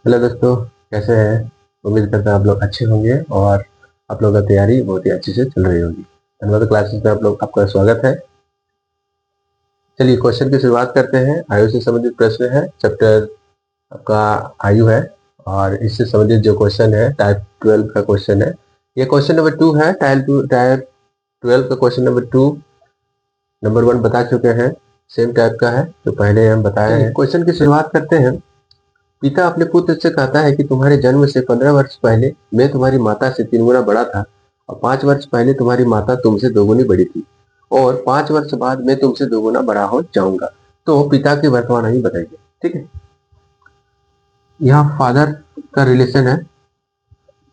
Hello दोस्तों, कैसे हैं। उम्मीद करता हूं आप लोग अच्छे होंगे और आप लोगों का तैयारी बहुत ही अच्छे से चल रही होगी। धन्यवाद। क्लासेस में आप लोग आपका स्वागत है। चलिए क्वेश्चन की शुरुआत करते हैं। आयु से संबंधित प्रश्न है। चैप्टर आपका आयु है और इससे संबंधित जो क्वेश्चन है टाइप 12 का क्वेश्चन है। ये क्वेश्चन नंबर 2 है। टाइप 12 का क्वेश्चन नंबर 2 नंबर 1 बता चुके हैं। सेम टाइप का है जो पहले हम बताए हैं। क्वेश्चन की शुरुआत करते हैं। पिता अपने पुत्र से कहता है कि तुम्हारे जन्म से 15 वर्ष पहले मैं तुम्हारी माता से 3 गुना बड़ा था और 5 वर्ष पहले तुम्हारी माता तुमसे 2 गुनी बड़ी थी और 5 वर्ष बाद मैं तुमसे 2 गुना बड़ा हो जाऊंगा। तो पिता की वर्तमान आयु बताइए। ठीक है, यहाँ फादर का रिलेशन है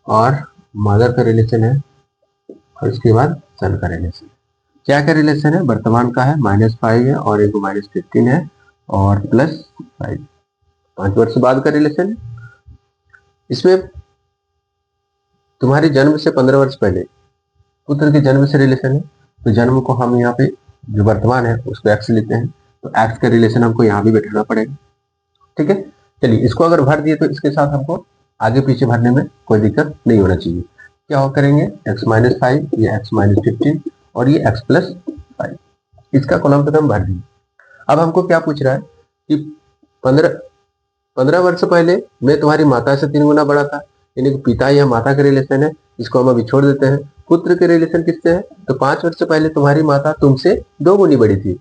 और मदर का रिलेशन है और उसके बाद सन का रिलेशन। क्या क्या रिलेशन है? वर्तमान का है, -5 है और एक -15 है और +5। 5 वर्ष बाद का रिलेशन है। इसमें तुम्हारे जन्म से 15 वर्ष पहले पुत्र के जन्म से रिलेशन है, तो जन्म को हम यहाँ पे जो वर्तमान है उसको एक्स लेते हैं, तो एक्स का रिलेशन हमको यहाँ भी बैठाना पड़ेगा। ठीक है, चलिए इसको अगर भर दिए तो इसके साथ हमको आगे पीछे भरने में कोई दिक्कत नहीं होना चाहिए। क्या हो करेंगे? x-5, ये x-15 और ये x+5। इसका कॉलम तक हम भर दिए। अब हमको क्या पूछ रहा है कि 15 वर्ष पहले मैं तुम्हारी माता से 3 गुना बड़ा था, यानी कि पिता या माता का रिलेशन है, इसको हम अभी छोड़ देते हैं। पुत्र के रिलेशन किससे है? तो 5 वर्ष पहले तुम्हारी माता तुमसे 2 गुनी बड़ी थी।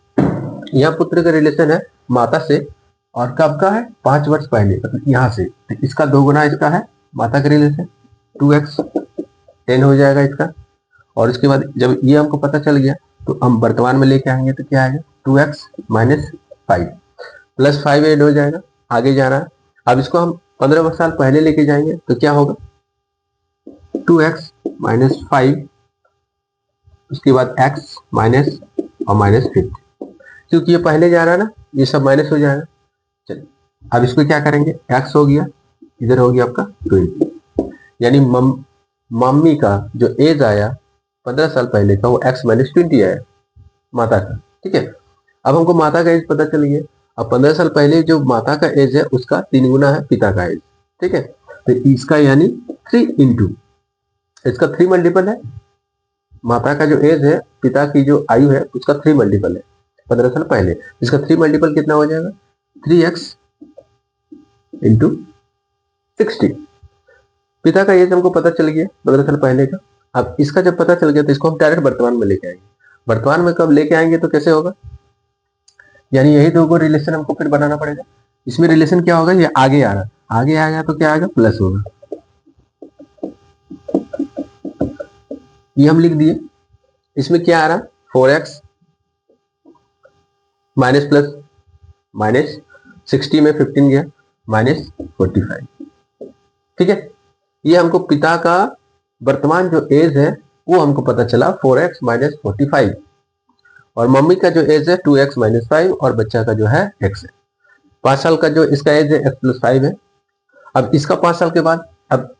यहाँ पुत्र का रिलेशन है माता से और कब का है? 5 वर्ष पहले, मतलब यहाँ से। तो इसका 2 गुना इसका है माता का रिलेशन, 2x 10 हो जाएगा इसका। और उसके बाद जब ये हमको पता चल गया तो हम वर्तमान में लेके आएंगे तो क्या आएगा? 2x - 5 +5 ऐड हो जाएगा, आगे जा रहा है। अब इसको हम 15 साल पहले लेके जाएंगे तो क्या होगा? 2x - 5, उसके बाद x माइनस और -50, क्योंकि ये पहले जा रहा है ना, ये सब माइनस हो जाएगा। चलिए अब इसको क्या करेंगे? x हो गया, इधर हो गया आपका 20, यानी मम्मी का जो एज आया 15 साल पहले का वो x - 20 आया माता का। ठीक है, अब हमको माता का एज पता चल गया। अब 15 साल पहले जो माता का एज है उसका 3 गुना है पिता का एज। ठीक है, तो इसका यानी 3 इंटू इसका 3 मल्टीपल है। माता का जो एज है, पिता की जो आयु है उसका 3 मल्टीपल है 15 साल पहले। इसका 3 मल्टीपल कितना हो जाएगा? 3x into 60। पिता का एज हमको पता चल गया 15 साल पहले का। अब इसका जब पता चल गया तो इसको हम डायरेक्ट वर्तमान में लेके आएंगे। वर्तमान में कब लेके आएंगे तो कैसे होगा? यानी यही दो को रिलेशन हमको फिर बनाना पड़ेगा। इसमें रिलेशन क्या होगा? ये आगे आ रहा, आगे आ गया तो क्या आएगा? प्लस होगा। ये हम लिख दिए। इसमें क्या आ रहा? 4x माइनस प्लस माइनस 60 में 15 गया -45। ठीक है, ये हमको पिता का वर्तमान जो एज है वो हमको पता चला 4x - 45 और मम्मी का जो एज है 2x - 5 और बच्चा का जो है x है। 5 साल का जो इसका एज है x+5 है। अब इसका 5 साल के बाद, अब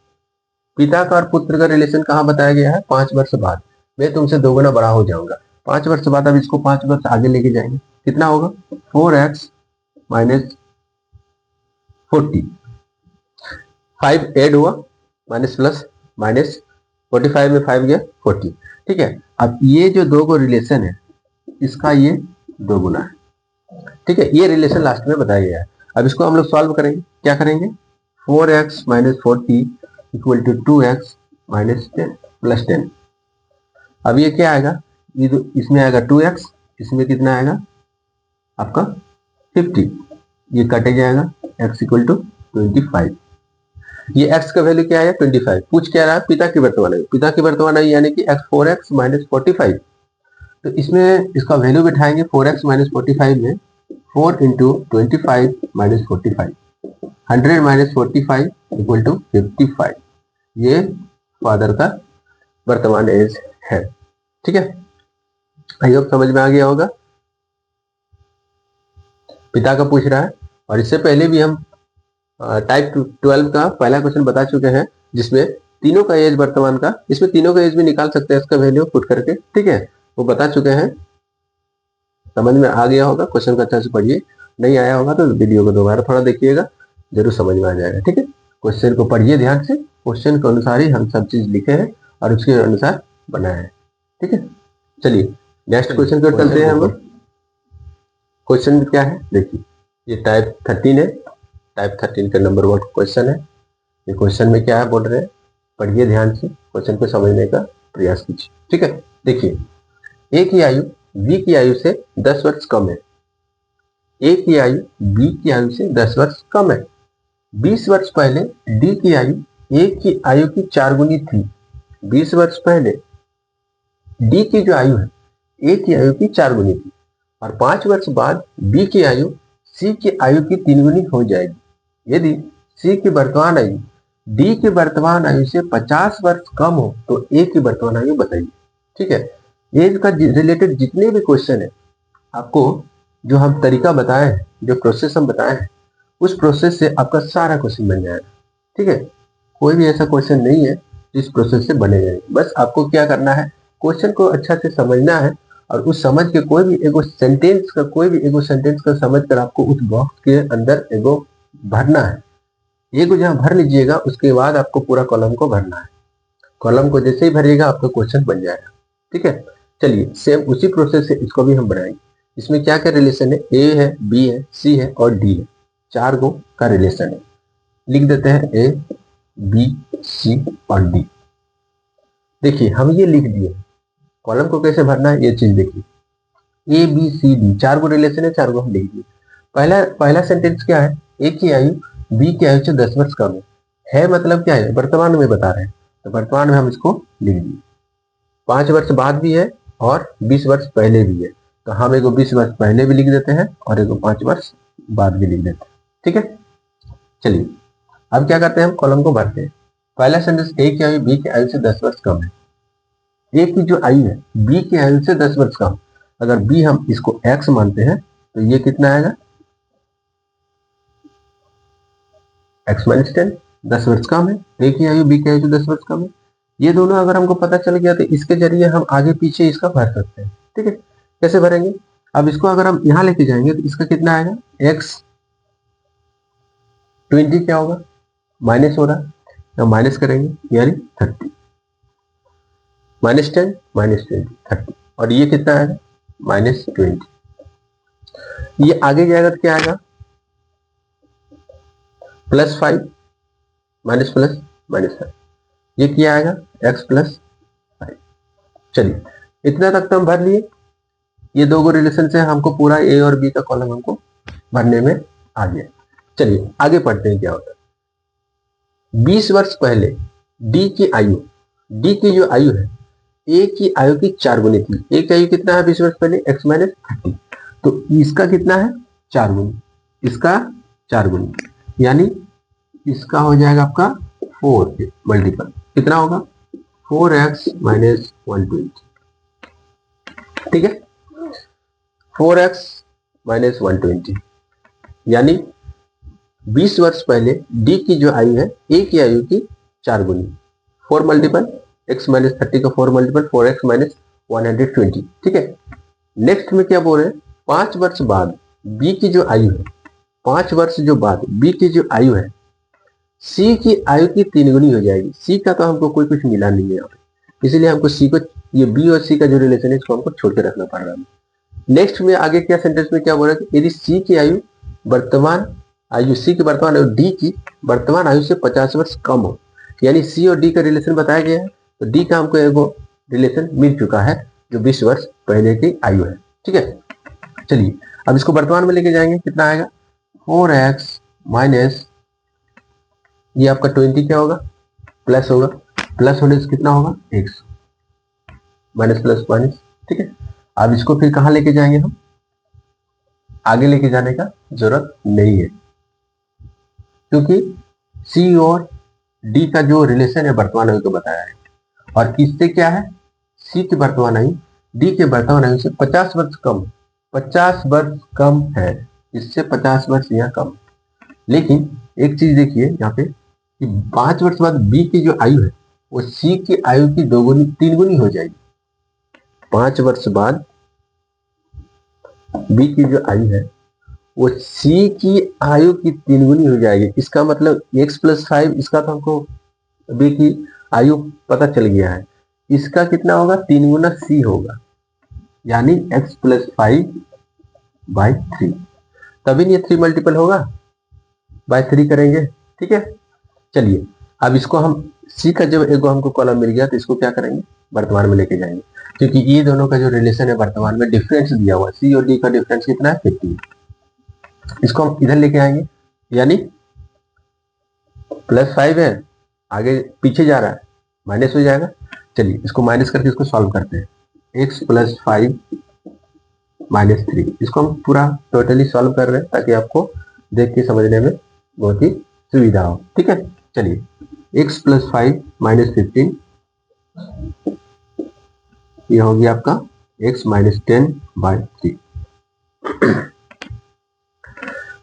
पिता का और पुत्र का रिलेशन कहाँ बताया गया है? 5 वर्ष बाद मैं तुमसे 2 गुना बड़ा हो जाऊंगा। 5 वर्ष बाद अब इसको 5 वर्ष आगे लेके जाएंगे, कितना होगा? 4x - 40, 5 ऐड हुआ, माइनस प्लस माइनस 45 में 5 गया 40। ठीक है, अब ये जो दो को रिलेशन है इसका ये 2 गुना है। ठीक है, ये रिलेशन लास्ट में बताया गया है। अब इसको हम लोग सॉल्व करेंगे। क्या करेंगे? 4x - 40 equal to 2x - 10 plus 10। अब ये क्या आएगा? ये इसमें आएगा 2x, इसमें कितना आएगा आपका 50, ये कटे जाएगा, x इक्वल टू 25। ये x का वैल्यू क्या है? 25। पूछ क्या रहा है? पिता की वर्तमान आयु। पिता की वर्तमान आयु यानी कि 4x - 45। तो इसमें इसका वैल्यू बिठाएंगे 4x - 45 में 4 इंटू 25 - 45, 100 - 45 इक्वल टू 55। ये फादर का वर्तमान एज है। ठीक है, आई होप समझ में आ गया होगा। पिता का पूछ रहा है और इससे पहले भी हम टाइप 12 का पहला क्वेश्चन बता चुके हैं जिसमें तीनों का एज वर्तमान का, इसमें तीनों का एज भी निकाल सकते हैं इसका वैल्यू पुट करके। ठीक है, वो बता चुके हैं, समझ में आ गया होगा। क्वेश्चन को अच्छा से पढ़िए, नहीं आया होगा तो वीडियो को दोबारा थोड़ा देखिएगा, जरूर समझ में आ जाएगा। ठीक है। क्वेश्चन को पढ़िए ध्यान से, क्वेश्चन के अनुसार ही हम सब चीज लिखे हैं और उसके अनुसार बनाए हैं। ठीक है, चलिए नेक्स्ट क्वेश्चन की ओर चलते हैं हम लोग। क्वेश्चन क्या है देखिए, ये टाइप 13 है, टाइप 13 का नंबर 1 क्वेश्चन है। ये क्वेश्चन में क्या है बोल रहे हैं, पढ़िए ध्यान से, क्वेश्चन को समझने का प्रयास कीजिए। ठीक है, देखिए ए की आयु बी की आयु से 10 वर्ष कम है। ए की आयु बी की आयु से 10 वर्ष कम है। 20 वर्ष पहले डी की आयु ए की आयु की 4 गुनी थी। 20 वर्ष पहले डी की जो आयु है ए की आयु की 4 गुनी थी और 5 वर्ष बाद बी की आयु सी की आयु की 3 गुनी हो जाएगी। यदि सी की वर्तमान आयु डी की वर्तमान आयु से 50 वर्ष कम हो तो ए की वर्तमान आयु बताइए। ठीक है, एज का रिलेटेड जितने भी क्वेश्चन है, आपको जो हम तरीका बताए हैं, जो प्रोसेस हम बताए हैं, उस प्रोसेस से आपका सारा क्वेश्चन बन जाएगा। ठीक है, कोई भी ऐसा क्वेश्चन नहीं है जिस प्रोसेस से बने जाएंगे। बस आपको क्या करना है, क्वेश्चन को अच्छा से समझना है और उस समझ के कोई भी एगो सेंटेंस का समझ कर आपको उस बॉक्स के अंदर एगो भरना है। एगो जहाँ भर लीजिएगा उसके बाद आपको पूरा कॉलम को भरना है। कॉलम को जैसे ही भरिएगा आपका क्वेश्चन बन जाएगा। ठीक है, चलिए सेम उसी प्रोसेस से इसको भी हम बनाएंगे। इसमें क्या क्या रिलेशन है, ए है, बी है, सी है और डी है, 4 गो का रिलेशन है। लिख देते हैं ए बी सी और डी। देखिए हम ये लिख दिए, कॉलम को कैसे भरना है ये चीज देखिए। A B C D 4 go relation है, 4 गो हम लिख दिए। पहला सेंटेंस क्या है, ए की आयु बी की आयु से 10 वर्ष कम है मतलब क्या है, वर्तमान में बता रहे हैं, तो वर्तमान में हम इसको लिख दिए। 5 वर्ष बाद भी है और 20 वर्ष पहले भी है, तो हम एगो 20 वर्ष पहले भी लिख देते हैं और एगो 5 वर्ष बाद भी लिख देते हैं। ठीक है, चलिए अब क्या करते हैं, हम कॉलम को भरते हैं। पहला सेंटेंस, ए की आयु बी की आयु से 10 वर्ष कम है। ए की जो आयु है बी की आयु से 10 वर्ष कम, अगर बी हम इसको x मानते हैं तो ये कितना आएगा, x माइनस 10, 10 वर्ष कम है। ए की आयु बी की आयु से 10 वर्ष कम है। ये दोनों अगर हमको पता चल गया तो इसके जरिए हम आगे पीछे इसका भर सकते हैं। ठीक है, कैसे भरेंगे, अब इसको अगर हम यहां लेके जाएंगे तो इसका कितना आएगा, x 20 क्या होगा, माइनस हो रहा है तो माइनस करेंगे यानी 30, माइनस 10 माइनस 20 30, और ये कितना आएगा माइनस 20। ये आगे जाएगा तो क्या आएगा, प्लस 5 माइनस प्लस माइनस 5, ये क्या आएगा x प्लस 5। चलिए इतना तक तो हम भर लिए। ये 2 गो रिलेशन से हमको पूरा ए और बी का कॉलम हमको भरने में आ गया। चलिए आगे पढ़ते हैं क्या होता है। 20 वर्ष पहले डी की आयु, डी की जो आयु है ए की आयु की 4 गुनी थी। ए की आयु कितना है 20 वर्ष पहले, x माइनस 30, तो इसका कितना है 4 गुनी, इसका 4 गुनी, यानी इसका हो जाएगा आपका 4 मल्टीपल, कितना होगा 4x माइनस 120। ठीक है, 4x माइनस 120, यानी 20 वर्ष पहले डी की जो आयु है ए की आयु की 4 गुनी, 4 मल्टीपल x माइनस 30 का 4 मल्टीपल 4x माइनस 120। ठीक है, नेक्स्ट में क्या बोल रहे हैं, 5 वर्ष बाद बी की जो आयु है, 5 वर्ष जो बाद बी की जो आयु है सी की आयु की 3 गुनी हो जाएगी। सी का तो हमको कोई कुछ मिला नहीं है यहाँ पे, इसीलिए हमको सी को, ये बी और सी का जो रिलेशन है इसको हमको छोड़ के रखना पड़ रहा है। नेक्स्ट में आगे क्या सेंटेंस में क्या बोल रहा है, यदि सी की आयु वर्तमान आयु, सी की वर्तमान आयु डी की वर्तमान आयु से 50 वर्ष कम हो, यानी सी और डी का रिलेशन बताया गया है, तो डी का हमको एगो रिलेशन मिल चुका है जो 20 वर्ष पहले की आयु है। ठीक है, चलिए अब इसको वर्तमान में लेके जाएंगे, कितना आएगा 4x माइनस, ये आपका 20 क्या होगा, प्लस होगा, प्लस होने से कितना होगा x, माइनस प्लस माइनस। ठीक है, अब इसको फिर कहाँ लेके जाएंगे, हम आगे लेके जाने का जरूरत नहीं है, क्योंकि सी और डी का जो रिलेशन है वर्तमान आयु को बताया है, और इससे क्या है, सी की वर्तमान आयु डी के वर्तमान आयु से 50 वर्ष कम, 50 वर्ष कम है, इससे 50 वर्ष यहाँ कम। लेकिन एक चीज देखिए यहाँ पे कि 5 वर्ष बाद बी की जो आयु है वो सी की आयु की 2 गुनी 3 गुनी हो जाएगी। 5 वर्ष बाद बी की जो आयु है वो सी की आयु की 3 गुनी हो जाएगी। इसका मतलब x प्लस 5, इसका तो हमको बी की आयु पता चल गया है, इसका कितना होगा 3 गुना सी होगा, यानी x प्लस 5/3। तभी नहीं 3 मल्टीपल होगा, बाय 3 करेंगे। ठीक है, चलिए अब इसको हम सी का जब एक हमको कॉलम मिल गया तो इसको क्या करेंगे, वर्तमान में लेके जाएंगे, क्योंकि ये दोनों का जो रिलेशन है वर्तमान में डिफरेंस दिया हुआ, सी और डी का डिफरेंस कितना है 50। इसको हम इधर लेके आएंगे, यानी +5 है, आगे पीछे जा रहा है, माइनस हो जाएगा। चलिए इसको माइनस करके इसको सॉल्व करते हैं। x + 5 - 3, इसको हम पूरा टोटली सॉल्व कर रहे हैं ताकि आपको देख के समझने में बहुत ही सुविधा हो। ठीक है, चलिए x + 5 - 15, यह हो गया आपका x - 10/3।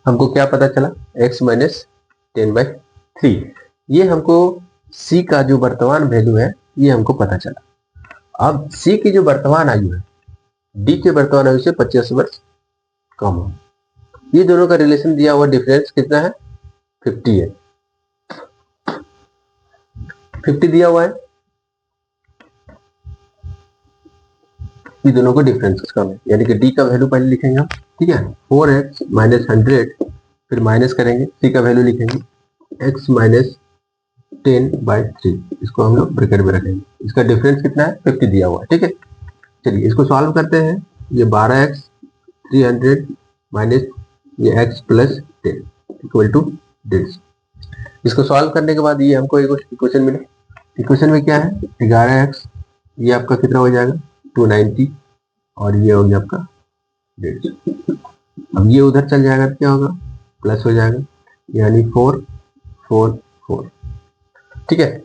हमको क्या पता चला, x - 10/3। ये हमको c का जो वर्तमान वैल्यू है ये हमको पता चला। अब c की जो वर्तमान आयु है d के वर्तमान आयु से 50 वर्ष कम हो। ये दोनों का रिलेशन दिया हुआ डिफरेंस कितना है, 50 है, 50 दिया हुआ है। ये दोनों का डिफरेंस कम है, यानी कि डी का वैल्यू पहले लिखेंगे हम। ठीक है, 4x - 100, फिर माइनस करेंगे, सी का वैल्यू लिखेंगे x - 10/3, इसको हम लोग ब्रैकेट में रखेंगे। इसका डिफरेंस कितना है, 50 दिया हुआ है। ठीक है, चलिए इसको सॉल्व करते हैं। ये 12x 300 माइनस ये x + 10 इक्वल टू 150। इसको सॉल्व करने के बाद ये हमको एक इक्वेशन मिले। इक्वेशन में क्या है, 11x, ये आपका कितना हो जाएगा 290, और ये हो गया आपका 150। अब ये उधर चल जाएगा तो क्या होगा, प्लस हो जाएगा, यानी 4 4 4। ठीक है,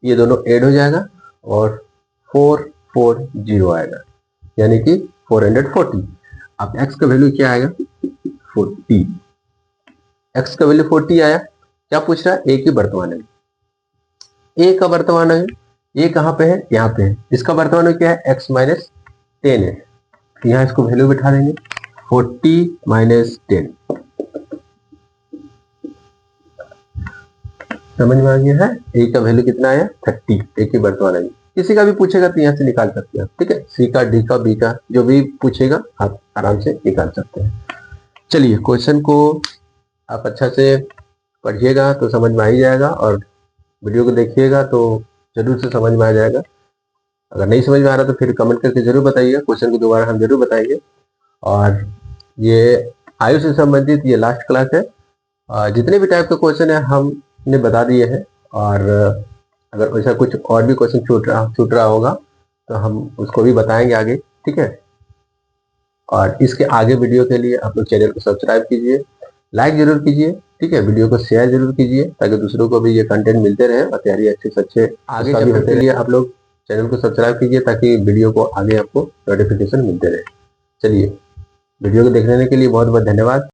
ये दोनों ऐड हो जाएगा और 440 आएगा, यानी कि 440। अब x का वैल्यू क्या आएगा, 40। x का वैल्यू 40 आया। क्या पूछ रहा है, a की वर्तमान आयु, a का वर्तमान आयु, ये कहाँ पे है, यहाँ पे है। इसका वर्तमान आयु क्या है, x - 10 है, यहाँ इसको वैल्यू बिठा देंगे 40 - 10। समझ में आ गया है, a का वैल्यू कितना आया 30, a की वर्तमान आयु। किसी का भी पूछेगा तो यहाँ से निकाल सकते हैं। ठीक है, सी का, डी का, बी का, जो भी पूछेगा आप आराम से निकाल सकते हैं। चलिए क्वेश्चन को आप अच्छा से पढ़िएगा तो समझ में आ ही जाएगा, और वीडियो को देखिएगा तो जरूर से समझ में आ जाएगा। अगर नहीं समझ में आ रहा तो फिर कमेंट करके जरूर बताइएगा, क्वेश्चन को दोबारा हम जरूर बताएंगे। और ये आयु से संबंधित ये लास्ट क्लास है। जितने भी टाइप के क्वेश्चन है हमने बता दिए हैं, और अगर वैसा कुछ और भी क्वेश्चन छूट रहा होगा तो हम उसको भी बताएंगे आगे। ठीक है, और इसके आगे वीडियो के लिए आप लोग चैनल को सब्सक्राइब कीजिए, लाइक जरूर कीजिए। ठीक है, वीडियो को शेयर जरूर कीजिए ताकि दूसरों को भी ये कंटेंट मिलते रहे और तैयारी अच्छे से अच्छे आगे बढ़ने के लिए आप लोग चैनल को सब्सक्राइब कीजिए ताकि वीडियो को आगे आपको नोटिफिकेशन मिलते रहे। चलिए, वीडियो को देखने के लिए बहुत बहुत धन्यवाद।